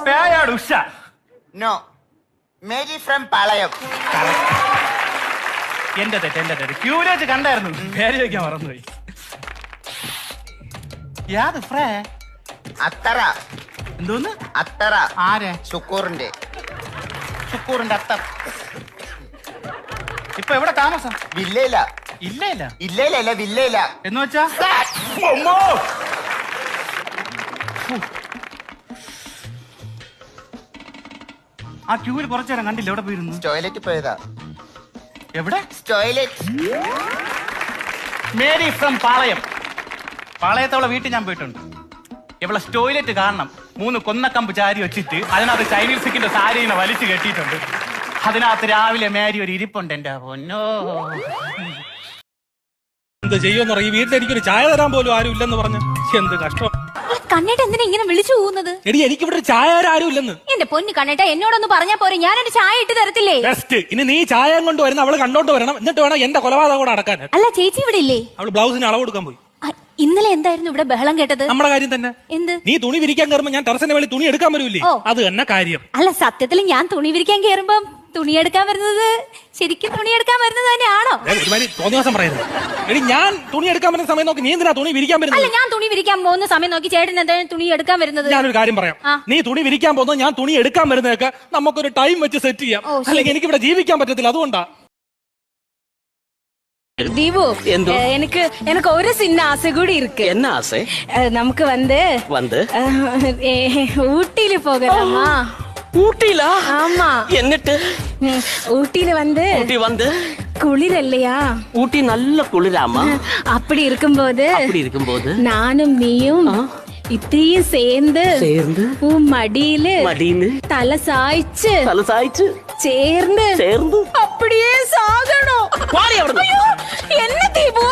Peyad Usha. No, Mary from Palayam. എന്റെ തെറ്റ്. ക്യൂലേജ് കണ്ടായിരുന്നു, പേര് ചോദിക്കാൻ മറന്നുപോയി. യാത് ഫ്രേ അത്തറ. എന്തോന്ന് അത്തറ? ആരെ? ശുക്കൂറിന്റെ അത്തർ. ഇപ്പൊ എവിടെ താമസം? വില്ലയില. ഇല്ല വില്ലയില എന്ന് വെച്ചാ ആ ക്യൂവിൽ കുറച്ചു നേരം കണ്ടില്ല. എവിടെ പോയിരുന്നു? ടോയ്ലറ്റ് പോയതാ. എവിടെ? ടോയ്ലറ്റ്. മേരി ഫ്രം പാളയം. പാളയത്തോളം വീട്ടിൽ ഞാൻ പോയിട്ടുണ്ട്. ഇവിടെ ടോയ്ലറ്റ് കാണണം. 3 കൊന്നക്കമ്പ് ചാരി വെച്ചിട്ട് അതിനകത്ത് ചൈനീസ് സിക്കിന്റെ സാരിനെ വലിച്ചു കെട്ടിയിട്ടുണ്ട്. അതിനകത്ത് രാവിലെ മേരി ഒരു ഇരിപ്പുണ്ട്. എന്റെ പൊന്നോ, എന്ത് ചെയ്യുമെന്ന് പറയും. ഈ വീട്ടിൽ എനിക്കൊരു ചായ തരാൻ പോലും ആരും ഇല്ലെന്ന് പറഞ്ഞു. എന്ത് കഷ്ടം. കണ്ണേട്ട എന്തിനാ ഇങ്ങനെ വിളിച്ചു പോകുന്നത്? എടി, എനിക്കിവിടെ ഒരു ചായ ആരും ഇല്ലെന്ന്. എന്റെ പൊന്നു കണ്ണേട്ട, എന്നോടൊന്ന് പറഞ്ഞാ പോരെ, ഞാനൊരു ചായ ഇട്ട് തരത്തില്ലേ? ബെസ്റ്റ്. ഇനി നീ ചായ കൊണ്ട് വരുന്ന അവള് കണ്ടോണ്ട് വരണം. എന്നിട്ട് വേണം എന്റെ കൊലപാതകം കൂടെ അടക്കാൻ. അല്ല, ചേച്ചി ഇവിടെ ഇല്ലേ? അവള് ബ്ലൗസിന് അളവ് കൊടുക്കാൻ പോയി. ഇന്നലെ എന്തായിരുന്നു ഇവിടെ ബഹളം കേട്ടത്? നമ്മുടെ കാര്യം തന്നെ. എന്ത്? നീ തുണി വിരിക്കാൻ കയറുമ്പോ ഞാൻ ടെറസിന്റെ വേളി തുണി എടുക്കാൻ വരൂല്ലേ? അത് തന്നെ കാര്യം. അല്ല, സത്യത്തിൽ ഞാൻ തുണി വിരിക്കാൻ കയറുമ്പോ തുണിയെടുക്കാൻ വരുന്നത് ശരിക്കും തുണിയെടുക്കാൻ വരുന്നത് തന്നെയാണോ? തോന്നിയ ദിവസം പറയുന്നത്. എടി, ഞാൻ തുണി എടുക്കാൻ വരുന്ന സമയം നോക്കി നീ എന്തിനാ തുണി വിരിക്കാൻ വരുന്നത്? അല്ല, ഞാൻ തുണി വിരിക്കാൻ പോകുന്ന സമയം നോക്കി ചേട്ടൻ എന്താണ് തുണി എടുക്കാൻ വരുന്നത്? ഞാനൊരു കാര്യം പറയാം. നീ തുണി വിരിക്കാൻ പോകുന്നത് ഞാൻ തുണി എടുക്കാൻ വരുന്നതൊക്കെ നമുക്കൊരു ടൈം വെച്ച് സെറ്റ് ചെയ്യാം. അല്ലെങ്കിൽ എനിക്ക് ഇവിടെ ജീവിക്കാൻ പറ്റത്തില്ല. അതുകൊണ്ടാ. தீபு, எனக்கு ஒரு சின்ன ஆசை கூட இருக்கு. என்ன ஆசை? நமக்கு வந்து ஊட்டியில போகலாமா? ஊட்டியில? ஆமா. என்னட்டு? ஊட்டியில வந்து குளிர் இல்லையா? ஊட்டி நல்ல குளிராமா. அப்படி இருக்கும்போது நானும் நீயும் ഇത്രയും சேர்ந்து മടിയില് തല സായിച്ച് ചേർന്ന് അപ്പടിയേ സാകണോ? എന്ന ദീപു,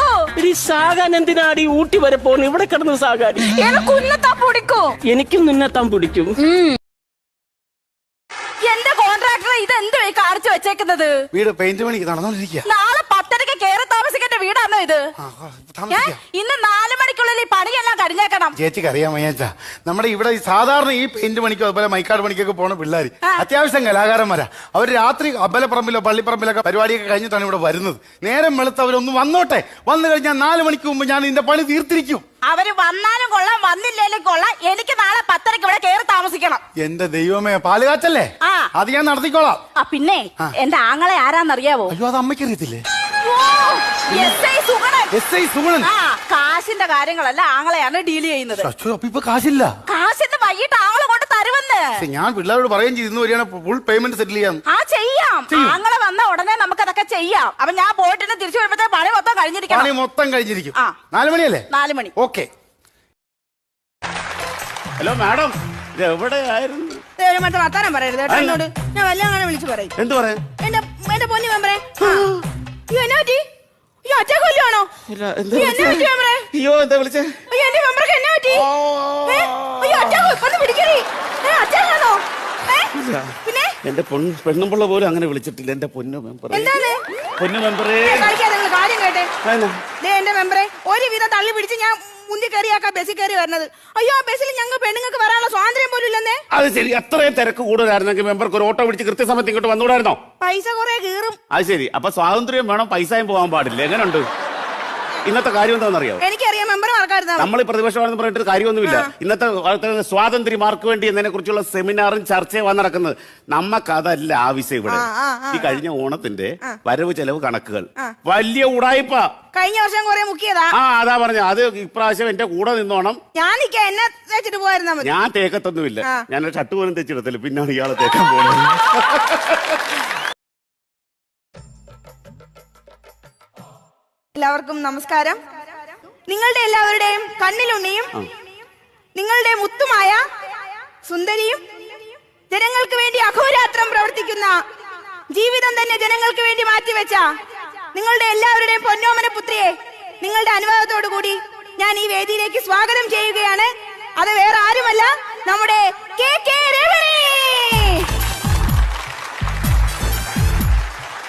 സാകാൻ എന്തിനാടി ഊട്ടി വരെ പോണു? ഇവിടെ കിടന്ന് സാകാൻ എനിക്കും നിന്നെത്താൻ പിടിക്കും. എന്റെ കോൺട്രാക്ടർ ഇതെന്ത് കാണിച്ചു വെച്ചേക്കുന്നത്? വീട് പെയിന്റ് പണിക്ക് നടന്നോണ്ടിരിക്കുക. നാളെ 10:30 കേറി താമസിക്കേണ്ട വീടാണോ ഇത്? ഇന്ന് 4 മണിക്കുള്ളിൽ ഈ പണിയെല്ലാം കഴിഞ്ഞേക്കണം. ചേച്ചിക്ക് അറിയാൻ വയ്യാച്ചാ, നമ്മുടെ ഇവിടെ സാധാരണ ഈ പെയിന്റ് പണിക്കോ അതുപോലെ മൈക്കാട് പണിക്കൊക്കെ പോണ പിള്ളേർ അത്യാവശ്യം കലാകാരന്മാരാ. അവർ രാത്രി അമ്പലപ്പറമ്പിലോ പള്ളിപ്പറമ്പിലൊക്കെ പരിപാടിയൊക്കെ കഴിഞ്ഞിട്ടാണ് ഇവിടെ വരുന്നത്. നേരം വെളുത്ത് അവരൊന്ന് വന്നോട്ടെ. വന്നു കഴിഞ്ഞാൽ 4 മണിക്ക് മുമ്പ് ഞാൻ ഇതിന്റെ പണി തീർത്തിരിക്കും. അവര് വന്നാലും കൊള്ളാം, വന്നില്ലേലും കൊള്ളാം, എനിക്ക് നാളെ 10:30 ഇവിടെ കേറി താമസിക്കണം. എന്റെ ദൈവമേ, പാലുകാച്ചല്ലേ? അത് ഞാൻ നടത്തിക്കോളാം. പിന്നെ എന്റെ ആങ്ങളെ ആരാന്നറിയാവോ? അയ്യോ, അത് അമ്മയ്ക്ക് അറിയത്തില്ലേ? SI സുഗുണൻ. കാശിന്റെ കാര്യങ്ങളല്ല ആങ്ങളെയാണ് ഡീൽ ചെയ്യുന്നത്. ഇപ്പൊ കാശില്ല. കാശിന്ന് വൈകിട്ട് ആങ്ങളെ കൊണ്ട് തരുമെന്ന് ഞാൻ പിള്ളേരോട് പറയുകയും ചെയ്തു. വരികയാണ് ഫുൾ പേയ്മെന്റ് സെറ്റിൽ ചെയ്യാം. ചെയ്യാം. ആങ്ങളെ വന്ന ഉടനെ നമുക്ക് അതൊക്കെ ചെയ്യാം. അപ്പൊ ഞാൻ പോയിട്ട് തിരിച്ചു വരുമ്പോഴത്തെ പണി മൊത്തം കഴിഞ്ഞിരിക്കും. 4 മണിയല്ലേ? 4 മണി. ഓക്കെ. ഹലോ മാഡം, ഇത് എവിടെയായിരുന്നു? മറ്റേ വർത്താനം പറയരുത് എന്നോട്. ഞാൻ വല്ലങ്ങനെ വിളിച്ചു പറയും. എന്ത് പറയാൻ? എന്റെ പൊന്നു മെമ്പറേ, അറ്റാണോ? അയ്യോ, എന്താ വിളിച്ചേ? എന്റെ മെമ്പർക്ക് എന്നാ പറ്റി? പിന്നെ എന്റെ പെണ്ണുമ്പിള്ള പോലും അങ്ങനെ വിളിച്ചിട്ടില്ല. എന്റെ പൊന്നു മെമ്പറേ, കാര്യം കേട്ടെ. എന്റെ മെമ്പറെ ഒരുവിധം തള്ളി പിടിച്ച് ഞാൻ മുന്തി കയറിയാക്കാ ബസ്സിൽ കയറി വരുന്നത്. അയ്യോ, ബസ്സിൽ ഞങ്ങൾ പെണ്ണുങ്ങൾക്ക് വരാനുള്ള സ്വാതന്ത്ര്യം പോലും ഇല്ലെന്നേ. അത് ശരി. അത്രയും തിരക്ക് കൂടുതലായിരുന്നെങ്കിൽ മെമ്പർക്ക് ഒരു ഓട്ടോ പിടിച്ച് കൃത്യസമയത്ത് ഇങ്ങോട്ട് വന്നുകൂടായിരുന്നോ? പൈസ കുറെ കീറും. അത് ശരി. അപ്പൊ സ്വാതന്ത്ര്യം വേണം, പൈസയും പോകാൻ പാടില്ല. എങ്ങനെയുണ്ട് ഇന്നത്തെ കാര്യം? എന്താണെന്നറിയോ? എനിക്കറിയാം, മെമ്പർ മറക്കായിരുന്നു. നമ്മൾ പ്രതിപക്ഷമാണെന്ന് പറഞ്ഞിട്ട് കാര്യമൊന്നുമില്ല. ഇന്നത്തെ സ്വാതന്ത്ര്യമാർക്ക് വേണ്ടി എന്നതിനെ കുറിച്ചുള്ള സെമിനാറും ചർച്ചയും വന്ന് നടക്കുന്നത്. നമ്മക്കതല്ല ആവശ്യം ഇവിടെ. ഈ കഴിഞ്ഞ ഓണത്തിന്റെ വരവ് ചെലവ് കണക്കുകൾ വലിയ ഉടായിപ്പ. കഴിഞ്ഞ വർഷം കുറെ മുക്കിയതാ. അതാ പറഞ്ഞ. അത് ഇപ്രാവശ്യം എന്റെ കൂടെ നിന്നോണം. എന്നെ തേച്ചിട്ട് പോയിരുന്നാ മതി. ഞാൻ തേക്കത്തൊന്നുമില്ല. ഞാൻ ഷർട്ട് പോലും തെച്ചിടത്തില്ല. പിന്നാണ് ഇയാളെ തേക്കാൻ പോകുന്നത്. എല്ലാവർക്കും നമസ്കാരം. നിങ്ങളുടെ എല്ലാവരുടെയും കണ്ണിലുണ്ണിയും നിങ്ങളുടെ മുത്തുമായ സുന്ദരിയും ജനങ്ങൾക്ക് വേണ്ടി അഹോരാത്രം പ്രവർത്തിക്കുന്ന ജീവിതം തന്നെ ജനങ്ങൾക്ക് വേണ്ടി മാറ്റിവെച്ച നിങ്ങളുടെ എല്ലാവരുടെയും പൊന്നോമന പുത്രിയെ നിങ്ങളുടെ അനുവാദത്തോടു കൂടി ഞാൻ ഈ വേദിയിലേക്ക് സ്വാഗതം ചെയ്യുകയാണ്. അത് വേറെ ആരുമല്ല, നമ്മുടെ KK രമണി.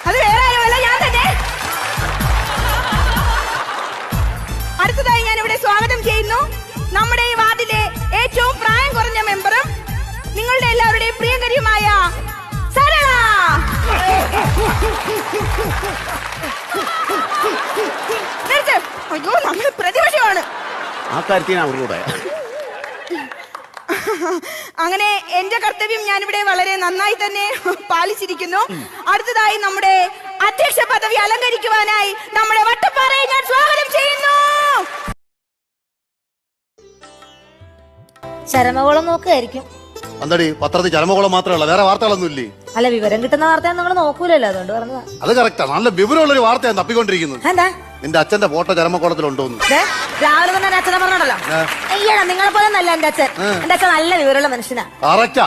അത് വേറെ ആരുമല്ല, ഞാൻ തന്നെ. അടുത്തതായി ഞാൻ ഇവിടെ സ്വാഗതം ചെയ്യുന്നു നമ്മുടെ ഈ വാർഡിലെ ഏറ്റവും പ്രായം കുറഞ്ഞ മെമ്പറും നിർത്ത്. അയ്യോ നമ്മൾ പ്രതിപക്ഷമാണ്. ആ കാര്യത്തിന് അവരുടെ അങ്ങനെ എന്റെ കർത്തവ്യം ഞാനിവിടെ വളരെ നന്നായി തന്നെ പാലിച്ചിരിക്കുന്നു. അടുത്തതായി നമ്മുടെ അധ്യക്ഷ പദവി അലങ്കരിക്കുവാനായി നമ്മുടെ വട്ടപ്പാറയെ ഞാൻ സ്വാഗതം ചെയ്യുന്നു. ചരമകോളം നോക്കുകയായിരിക്കും. എന്താടി പത്രത്തിൽ ചരമകോളം മാത്രമേ ഉള്ളൂ, വേറെ വാർത്തകളൊന്നും ഇല്ലേ? അല്ല, വിവരം കിട്ടുന്ന വാർത്ത നമ്മൾ നോക്കൂലല്ലോ, അതുകൊണ്ട് പറഞ്ഞതാ. അത് കറക്റ്റാ, നല്ല വിവരമുള്ളൊരു വാർത്തയാണ് തപ്പിക്കൊണ്ടിരിക്കുന്നത്. എന്താ നിന്റെ അച്ഛന്റെ ഫോട്ടോ ചരമകോളത്തിലുണ്ടോന്ന്. രാവിലെ തന്നെ എന്റെ അച്ഛനെ പറഞ്ഞോണ്ടല്ലോ. അയ്യടാ, നിങ്ങളെ പോലെ നല്ല എന്റെ അച്ഛൻ. എന്റെ അച്ഛൻ നല്ല വിവരമുള്ള മനുഷ്യനാ. കറക്റ്റാ.